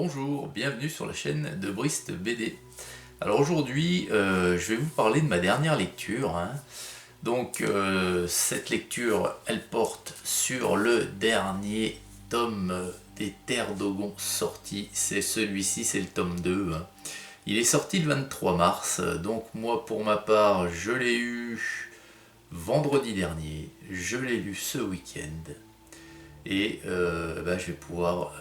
Bonjour, bienvenue sur la chaîne de Brist BD. Alors aujourd'hui, je vais vous parler de ma dernière lecture. Donc cette lecture, elle porte sur le dernier tome des Terres d'Ogon sorti. C'est celui-ci, c'est le tome 2. Il est sorti le 23 mars, donc moi pour ma part, je l'ai eu vendredi dernier, je l'ai lu ce week-end. Et je vais pouvoir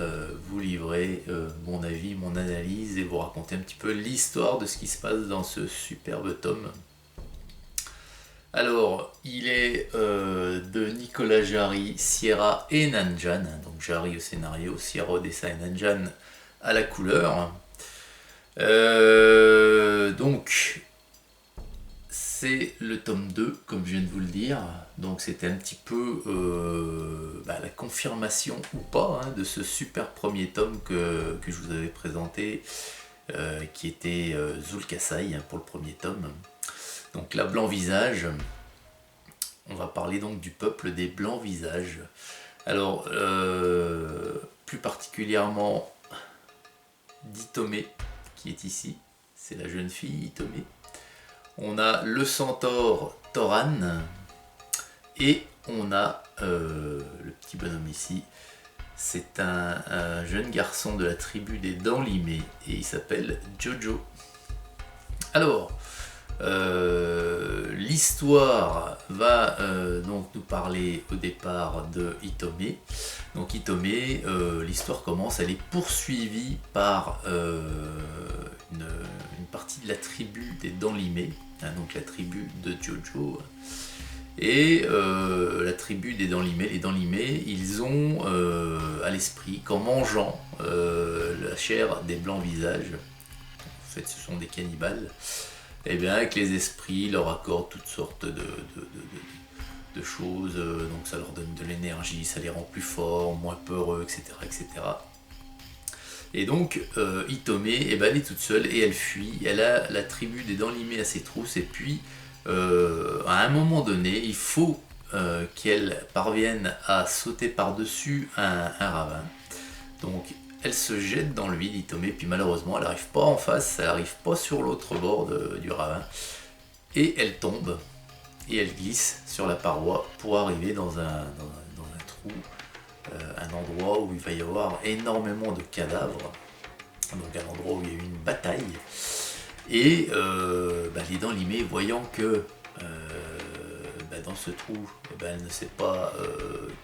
vous livrer mon avis, mon analyse et vous raconter un petit peu l'histoire de ce qui se passe dans ce superbe tome. Alors, il est de Nicolas Jarry, Sierra et Nanjan. Donc Jarry au scénario, Sierra au dessin et Nanjan à la couleur. Donc, c'est le tome 2, comme je viens de vous le dire. Donc c'était un petit peu la confirmation ou pas de ce super premier tome que je vous avais présenté, qui était Zul'Kasai pour le premier tome. Donc la Blanc Visage, on va parler donc du peuple des Blancs Visages. Alors, plus particulièrement d'Itomé, qui est ici, c'est la jeune fille Itomé. On a le centaure Thoran et on a le petit bonhomme ici. C'est un jeune garçon de la tribu des Dents Limées et il s'appelle Jojo. Alors, l'histoire va donc nous parler au départ de Itomé. Donc Itomé, l'histoire commence, elle est poursuivie par une partie de la tribu des Dents Limées, donc la tribu de Jojo. Et la tribu des Dents Limées, les Dents Limées, ils ont à l'esprit qu'en mangeant la chair des Blancs Visages, en fait ce sont des cannibales, et bien que les esprits leur accordent toutes sortes de choses, donc ça leur donne de l'énergie, ça les rend plus forts, moins peureux, etc. etc. Et donc Itomé, elle est toute seule et elle fuit, elle a la tribu des Dents Limées à ses trousses, et puis à un moment donné, il faut qu'elle parvienne à sauter par-dessus un ravin. Donc elle se jette dans le vide, Itomé, puis malheureusement elle n'arrive pas en face, elle n'arrive pas sur l'autre bord du ravin, et elle tombe, et elle glisse sur la paroi pour arriver dans un trou, un endroit où il va y avoir énormément de cadavres, donc un endroit où il y a eu une bataille. Et les Dents Limées, voyant que dans ce trou, elle ne s'est pas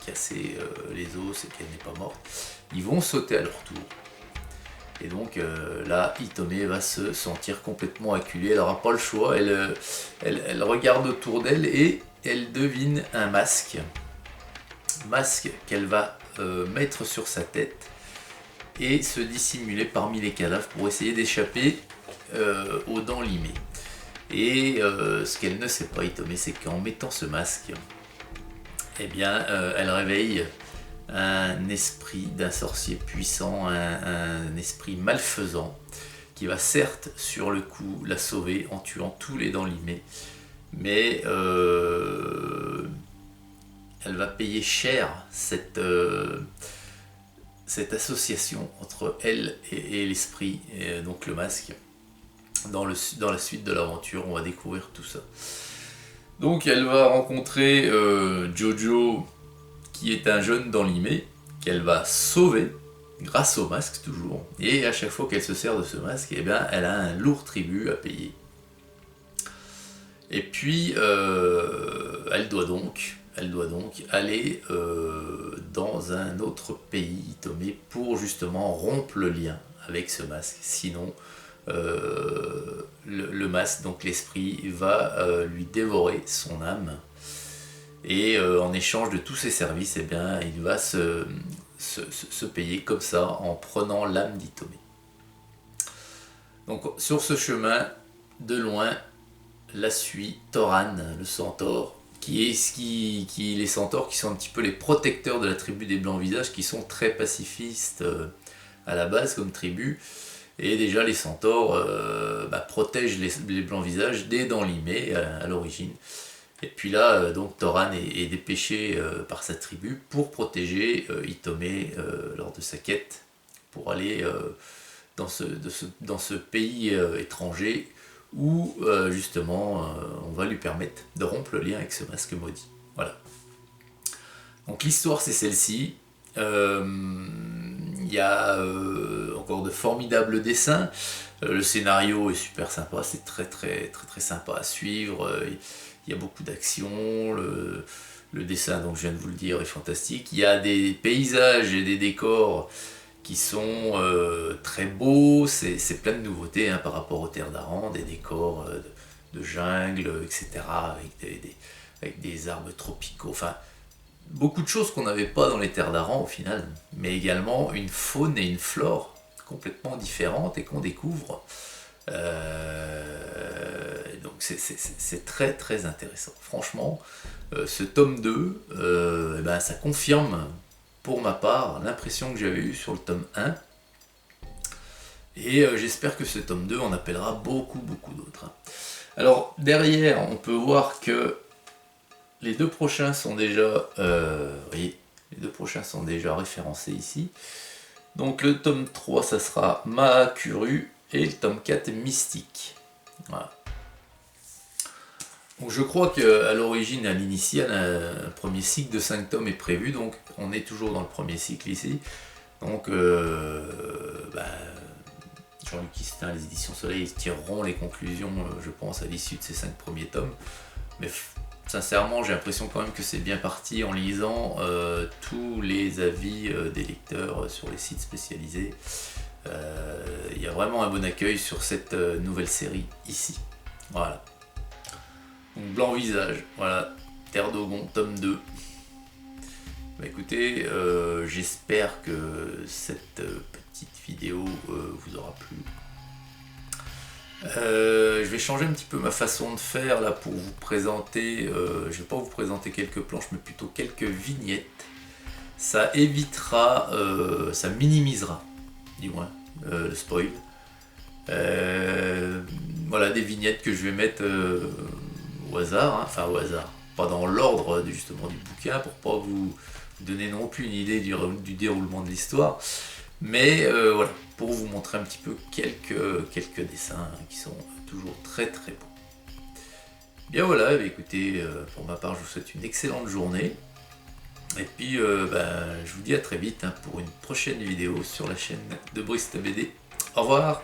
cassé les os et qu'elle n'est pas morte, ils vont sauter à leur tour. Et donc là, Itomé va se sentir complètement acculée, elle n'aura pas le choix, elle regarde autour d'elle et elle devine un masque qu'elle va mettre sur sa tête et se dissimuler parmi les cadavres pour essayer d'échapper aux Dents Limées. Et ce qu'elle ne sait pas, Itomé, c'est qu'en mettant ce masque, elle réveille un esprit d'un sorcier puissant, un esprit malfaisant, qui va certes sur le coup la sauver en tuant tous les Dents Limées, mais elle va payer cher cette association entre elle et l'esprit, et donc le masque. Dans la suite de l'aventure, on va découvrir tout ça. Donc elle va rencontrer Jojo, qui est un jeune Dents Limées, qu'elle va sauver, grâce au masque toujours. Et à chaque fois qu'elle se sert de ce masque, elle a un lourd tribut à payer. Et puis, elle doit donc aller dans un autre pays, Itomé, pour justement rompre le lien avec ce masque. Sinon, le masque, donc l'esprit, va lui dévorer son âme, et en échange de tous ses services, il va se payer comme ça en prenant l'âme d'Itomé. Donc sur ce chemin, de loin, la suit Thoran, le centaure, qui les centaures qui sont un petit peu les protecteurs de la tribu des Blancs Visages, qui sont très pacifistes à la base comme tribu. Et déjà les centaures protègent les Blancs Visages des Dents Limées à l'origine. Et puis là, donc Thoran est dépêché par sa tribu pour protéger Itomé lors de sa quête pour aller dans ce pays étranger où justement on va lui permettre de rompre le lien avec ce masque maudit. Voilà. Donc l'histoire c'est celle-ci. Il y a encore de formidables dessins. Le scénario est super sympa, c'est très sympa à suivre. Il y a beaucoup d'action. Le dessin, donc je viens de vous le dire, est fantastique. Il y a des paysages et des décors qui sont très beaux. C'est plein de nouveautés hein, par rapport aux terres d'Aran, des décors de jungle, etc. Avec des arbres tropicaux. Enfin, beaucoup de choses qu'on n'avait pas dans les terres d'Aran au final, mais également une faune et une flore complètement différentes et qu'on découvre. Donc c'est très intéressant. Franchement, ce tome 2, ça confirme pour ma part l'impression que j'avais eue sur le tome 1. Et j'espère que ce tome 2 en appellera beaucoup d'autres. Alors derrière, on peut voir que les deux prochains sont déjà, les deux prochains sont déjà référencés ici. Donc le tome 3, ça sera Mahakuru et le tome 4, Mystique. Voilà. Donc je crois qu'à l'origine, à l'initiale, un premier cycle de 5 tomes est prévu, donc on est toujours dans le premier cycle ici. Donc Jean-Luc Istin, les éditions Soleil, ils tireront les conclusions, je pense, à l'issue de ces 5 premiers tomes. Mais sincèrement, j'ai l'impression quand même que c'est bien parti en lisant tous les avis des lecteurs sur les sites spécialisés. Il y a vraiment un bon accueil sur cette nouvelle série ici. Voilà. Donc Blanc Visage, voilà, Terre d'Ogon, tome 2. Bah écoutez, j'espère que cette petite vidéo vous aura plu. Je vais changer un petit peu ma façon de faire là pour vous présenter, je ne vais pas vous présenter quelques planches mais plutôt quelques vignettes. Ça évitera, ça minimisera du moins le spoil. Voilà des vignettes que je vais mettre au hasard, hein, enfin au hasard, pas dans l'ordre justement du bouquin pour pas vous donner non plus une idée du déroulement de l'histoire. Mais voilà, pour vous montrer un petit peu quelques dessins qui sont toujours très beaux. Bien voilà, écoutez, pour ma part je vous souhaite une excellente journée. Et puis je vous dis à très vite hein, pour une prochaine vidéo sur la chaîne de Brice BD. Au revoir.